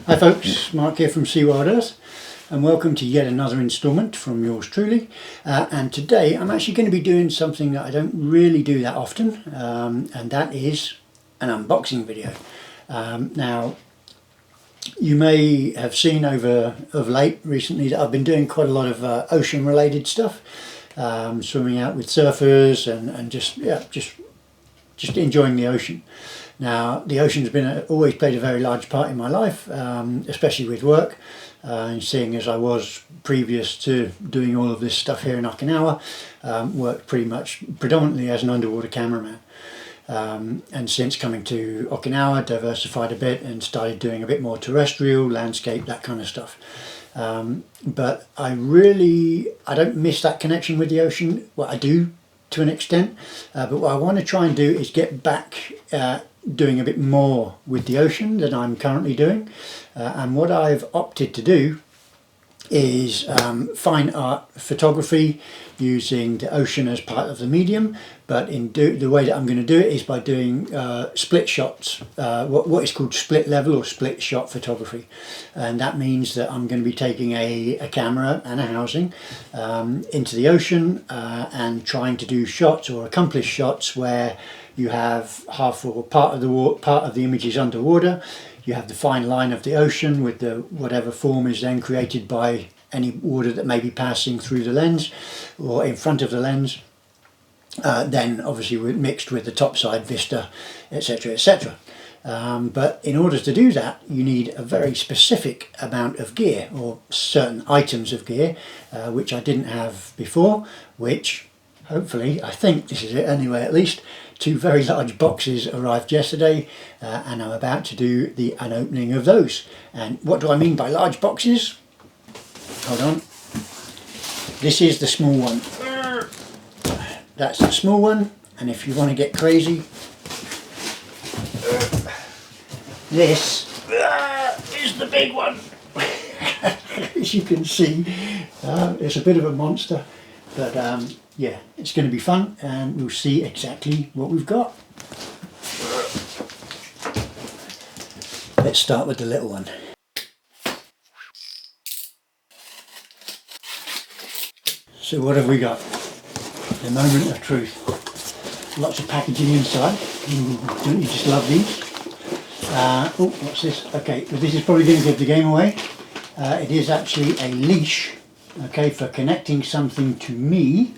Hi folks, Mark here from Seahorses, and welcome to yet another instalment from yours truly. And today I'm actually going to be doing something that I don't really do that often, and that is an unboxing video. Now, you may have seen of late recently that I've been doing quite a lot of ocean related stuff, swimming out with surfers and just enjoying the ocean. Now, the ocean's always played a very large part in my life, especially with work, and seeing as I was, previous to doing all of this stuff here in Okinawa, worked predominantly as an underwater cameraman. And since coming to Okinawa, diversified a bit and started doing a bit more terrestrial, landscape, that kind of stuff. But I don't miss that connection with the ocean. Well, I do to an extent, but what I want to try and do is get back doing a bit more with the ocean than I'm currently doing. And what I've opted to do is fine art photography using the ocean as part of the medium, but the way that I'm going to do it is by doing split shots, what is called split level or split shot photography. And that means that I'm going to be taking a camera and a housing into the ocean and trying to do shots or accomplish shots where you have half or part of the image is underwater. You have the fine line of the ocean with whatever form is then created by any water that may be passing through the lens or in front of the lens. Then obviously mixed with the topside vista, etc., etc. But in order to do that, you need a very specific amount of gear or certain items of gear, which I didn't have before, which hopefully, I think this is it anyway, at least 2 very large boxes arrived yesterday, and I'm about to do the unopening of those. And what do I mean by large boxes? Hold on. This is the small one. That's the small one, and if you want to get crazy, this is the big one. As you can see, it's a bit of a monster, but yeah, it's going to be fun, and we'll see exactly what we've got. Let's start with the little one. So what have we got? The moment of truth. Lots of packaging inside. Ooh, don't you just love these? Oh, what's this? Okay, well, this is probably going to give the game away. It is actually a leash, okay, for connecting something to me.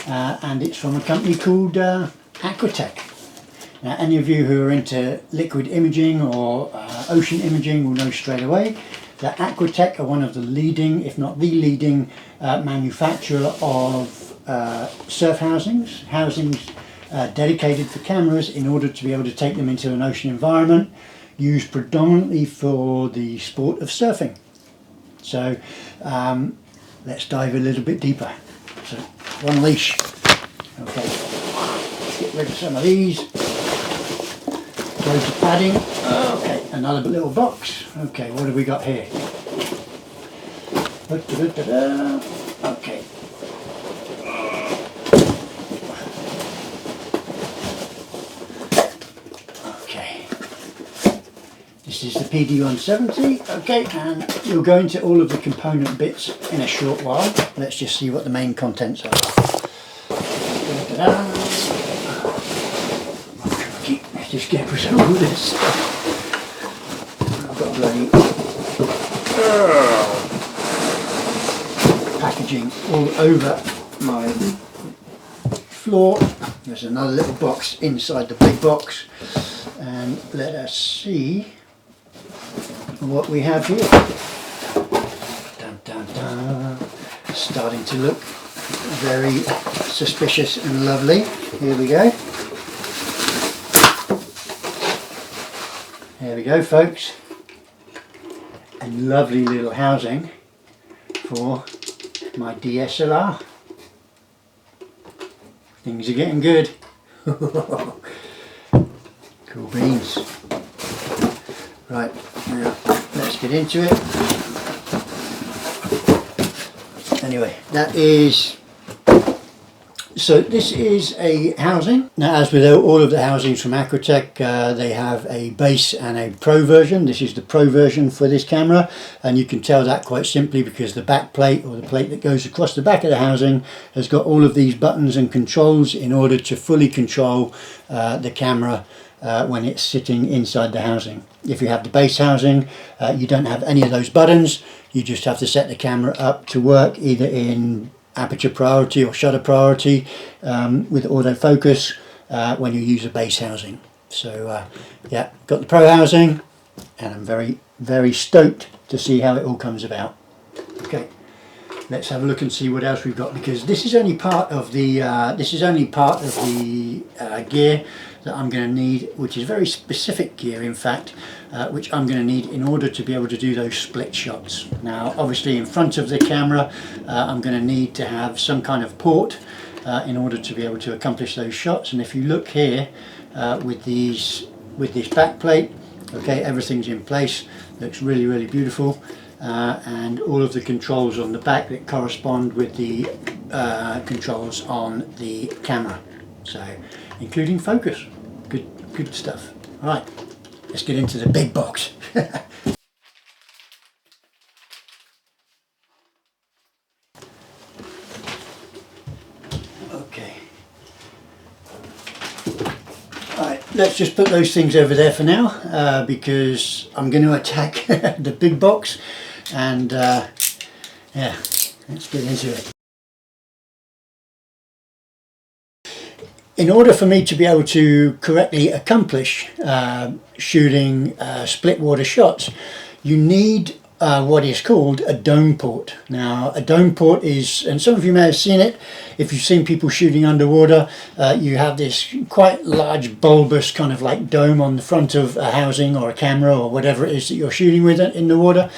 And it's from a company called AquaTech. Now, any of you who are into liquid imaging or ocean imaging will know straight away that AquaTech are one of the leading, if not the leading, manufacturer of surf housings dedicated for cameras in order to be able to take them into an ocean environment, used predominantly for the sport of surfing. So let's dive a little bit deeper. So, one leash. Okay, let's get rid of some of these. Loads of padding. Okay, another little box. Okay, what have we got here? Okay. Okay. This is the PD16. Okay, and we'll go into all of the component bits in a short while. Let's just see what the main contents are. Let's just get rid of all this stuff. I've got bloody packaging all over my floor. There's another little box inside the big box, and let us see what we have here. Dun, dun, dun. Starting to look very suspicious and lovely. Here we go. There we go, folks. A lovely little housing for my DSLR. Things are getting good. Cool beans. Right, now let's get into it. Anyway, that is So this is a housing. Now, as with all of the housings from AquaTech, they have a base and a pro version. This is the pro version for this camera, and you can tell that quite simply because the back plate, or the plate that goes across the back of the housing, has got all of these buttons and controls in order to fully control the camera when it's sitting inside the housing. If you have the base housing, you don't have any of those buttons. You just have to set the camera up to work either in aperture priority or shutter priority with autofocus when you use a base housing. So yeah, got the pro housing, and I'm very stoked to see how it all comes about. Okay, let's have a look and see what else we've got, because this is only part of the gear that I'm going to need, which is very specific gear in fact, which I'm going to need in order to be able to do those split shots. Now obviously in front of the camera I'm going to need to have some kind of port in order to be able to accomplish those shots. And if you look here with this back plate, okay, everything's in place, looks really beautiful, and all of the controls on the back that correspond with the controls on the camera, so including focus. Good stuff. All right, let's get into the big box. Okay. Alright, let's just put those things over there for now, because I'm going to attack the big box, and yeah, let's get into it. In order for me to be able to correctly accomplish shooting split water shots, you need what is called a dome port. Now a dome port is, and some of you may have seen it, if you've seen people shooting underwater, you have this quite large bulbous kind of like dome on the front of a housing or a camera or whatever it is that you're shooting with in the water.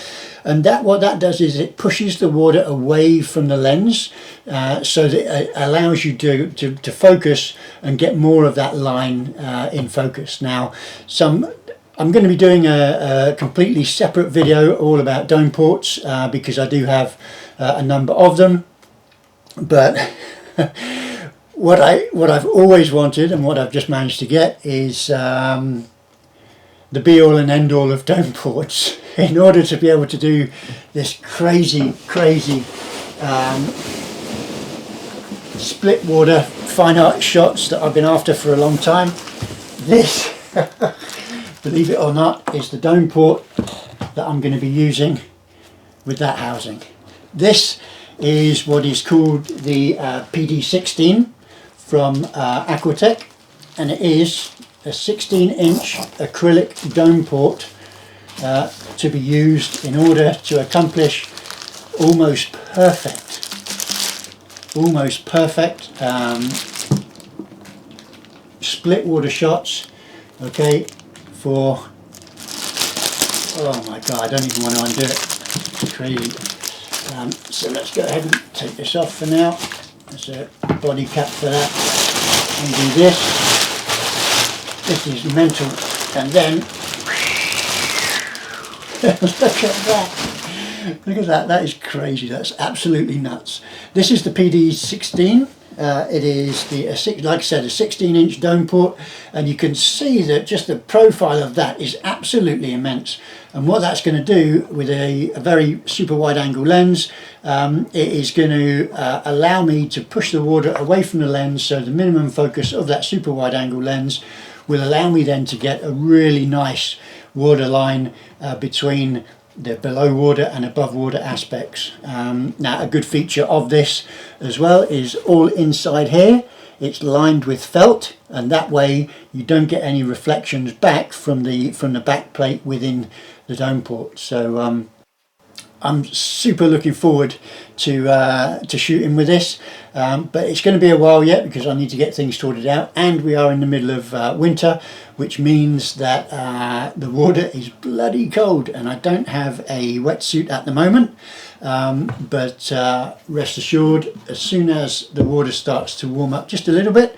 And what that does is it pushes the water away from the lens, so that it allows you to focus and get more of that line in focus. Now I'm going to be doing a completely separate video all about dome ports, because I do have a number of them. But what I've always wanted, and what I've just managed to get, is the be-all and end-all of dome ports in order to be able to do this crazy split water fine art shots that I've been after for a long time. This believe it or not, is the dome port that I'm going to be using with that housing. This is what is called the PD16 from AquaTech, and it is a 16-inch acrylic dome port to be used in order to accomplish almost perfect split water shots, okay, for, oh my god, I don't even want to undo it, it's crazy. So let's go ahead and take this off for now. There's a body cap for that. Undo this. This is mental. And then look at that. Look at that. That is crazy. That's absolutely nuts. This is the PD16. It is like I said, a 16-inch dome port, and you can see that just the profile of that is absolutely immense. And what that's going to do with a very super wide angle lens, it is going to allow me to push the water away from the lens, so the minimum focus of that super wide angle lens will allow me then to get a really nice water line between the below water and above water aspects. Now a good feature of this as well is all inside here it's lined with felt, and that way you don't get any reflections back from the back plate within the dome port. So I'm super looking forward to shooting with this, but it's going to be a while yet because I need to get things sorted out, and we are in the middle of winter, which means that the water is bloody cold, and I don't have a wetsuit at the moment, but rest assured, as soon as the water starts to warm up just a little bit,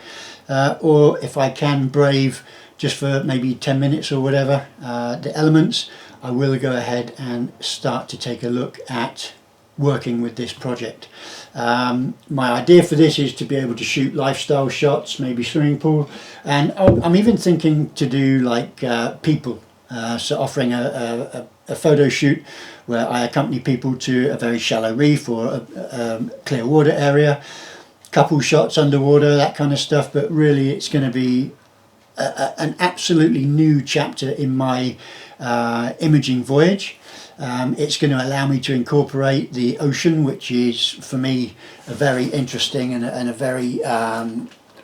or if I can brave just for maybe 10 minutes or whatever the elements, I will go ahead and start to take a look at working with this project. My idea for this is to be able to shoot lifestyle shots, maybe swimming pool, and I'm even thinking to do like people, so offering a photo shoot where I accompany people to a very shallow reef or a clear water area, couple shots underwater, that kind of stuff. But really it's going to be an absolutely new chapter in my imaging voyage. It's going to allow me to incorporate the ocean, which is for me a very interesting and a very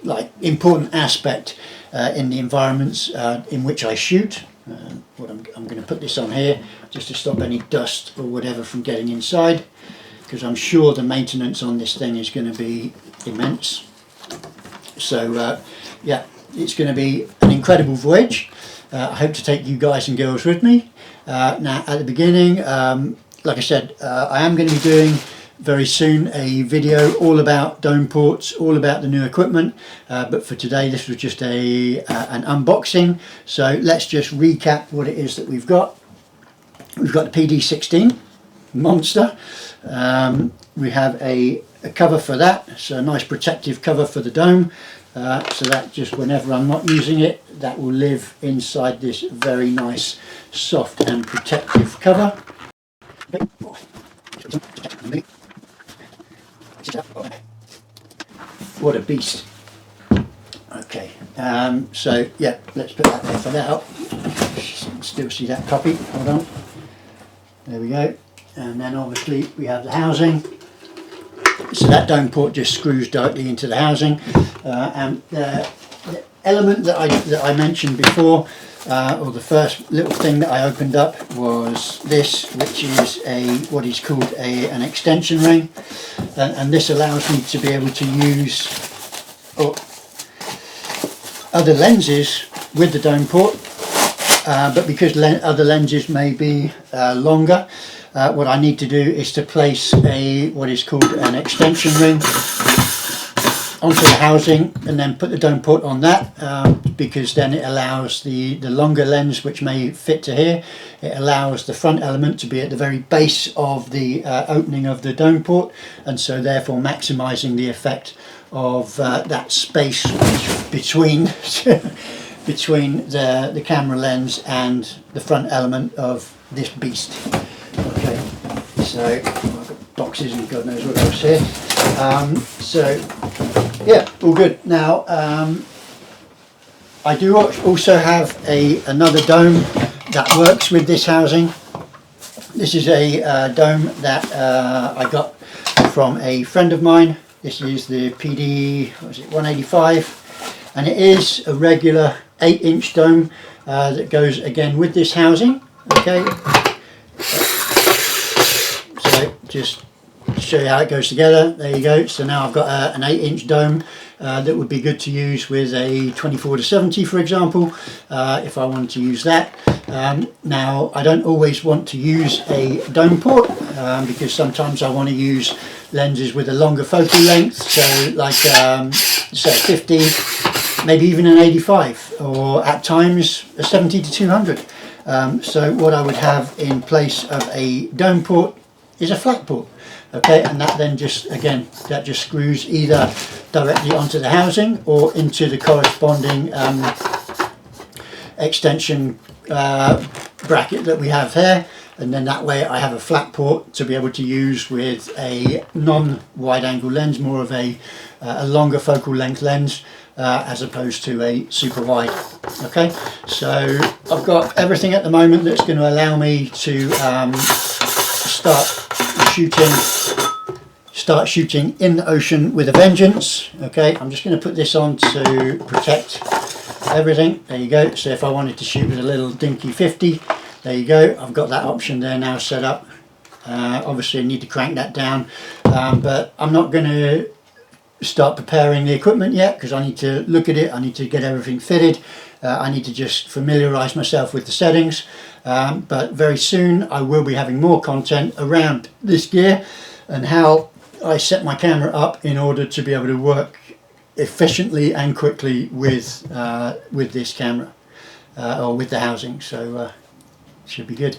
like important aspect in the environments in which I shoot. I'm going to put this on here just to stop any dust or whatever from getting inside, because I'm sure the maintenance on this thing is going to be immense. So yeah, it's going to be an incredible voyage. I hope to take you guys and girls with me. Now at the beginning, like I said, I am going to be doing very soon a video all about dome ports, all about the new equipment, but for today this was just an unboxing. So let's just recap what it is that we've got. We've got the PD16 monster. We have a cover for that, so a nice protective cover for the dome, so that just whenever I'm not using it, that will live inside this very nice soft and protective cover. What a beast. Okay, so yeah, let's put that there for now. Still see that copy, hold on. There we go. And then obviously we have the housing. So that dome port just screws directly into the housing. And the element that I mentioned before, or the first little thing that I opened up, was this, which is what is called an extension ring, and this allows me to be able to use other lenses with the dome port, but because other lenses may be longer, what I need to do is to place what is called an extension ring onto the housing and then put the dome port on that, because then it allows the longer lens, which may fit to here, it allows the front element to be at the very base of the opening of the dome port, and so therefore maximizing the effect of that space between between the camera lens and the front element of this beast. Okay, so I've got boxes and God knows what else here. So yeah, all good. Now I do also have another dome that works with this housing. This is a dome that I got from a friend of mine. This is the PD185, and it is a regular 8-inch dome that goes again with this housing. Okay, so just to show you how it goes together, there you go. So now I've got an 8-inch dome that would be good to use with a 24-70, for example, if I wanted to use that. Now I don't always want to use a dome port, because sometimes I want to use lenses with a longer focal length, so like say 50, maybe even an 85, or at times a 70 to 200. So what I would have in place of a dome port is a flat port. Okay, and that then just screws either directly onto the housing or into the corresponding extension bracket that we have here, and then that way I have a flat port to be able to use with a non-wide angle lens, more of a longer focal length lens, as opposed to a super wide. Okay, so I've got everything at the moment that's going to allow me to start shooting in the ocean with a vengeance. Okay, I'm just going to put this on to protect everything. There you go. So if I wanted to shoot with a little dinky 50, there you go, I've got that option there now set up. Obviously I need to crank that down, but I'm not going to start preparing the equipment yet, because I need to look at it, I need to get everything fitted, I need to just familiarize myself with the settings, but very soon I will be having more content around this gear and how I set my camera up in order to be able to work efficiently and quickly with this camera, or with the housing. So should be good.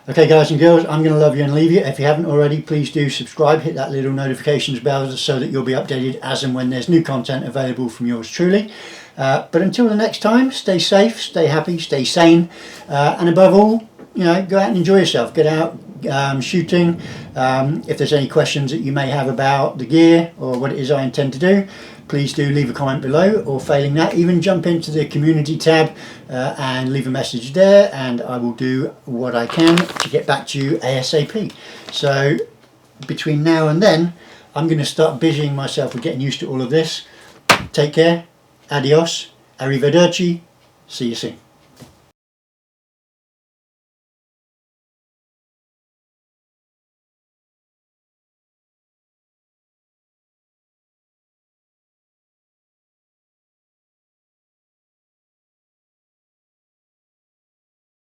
Okay guys and girls, I'm going to love you and leave you. If you haven't already, please do subscribe, hit that little notifications bell so that you'll be updated as and when there's new content available from yours truly. But until the next time, stay safe, stay happy, stay sane, and above all, you know, go out and enjoy yourself. Get out shooting. If there's any questions that you may have about the gear or what it is I intend to do, please do leave a comment below, or failing that, even jump into the community tab and leave a message there, and I will do what I can to get back to you ASAP. So between now and then, I'm going to start busying myself with getting used to all of this. Take care, adios, arrivederci, see you soon.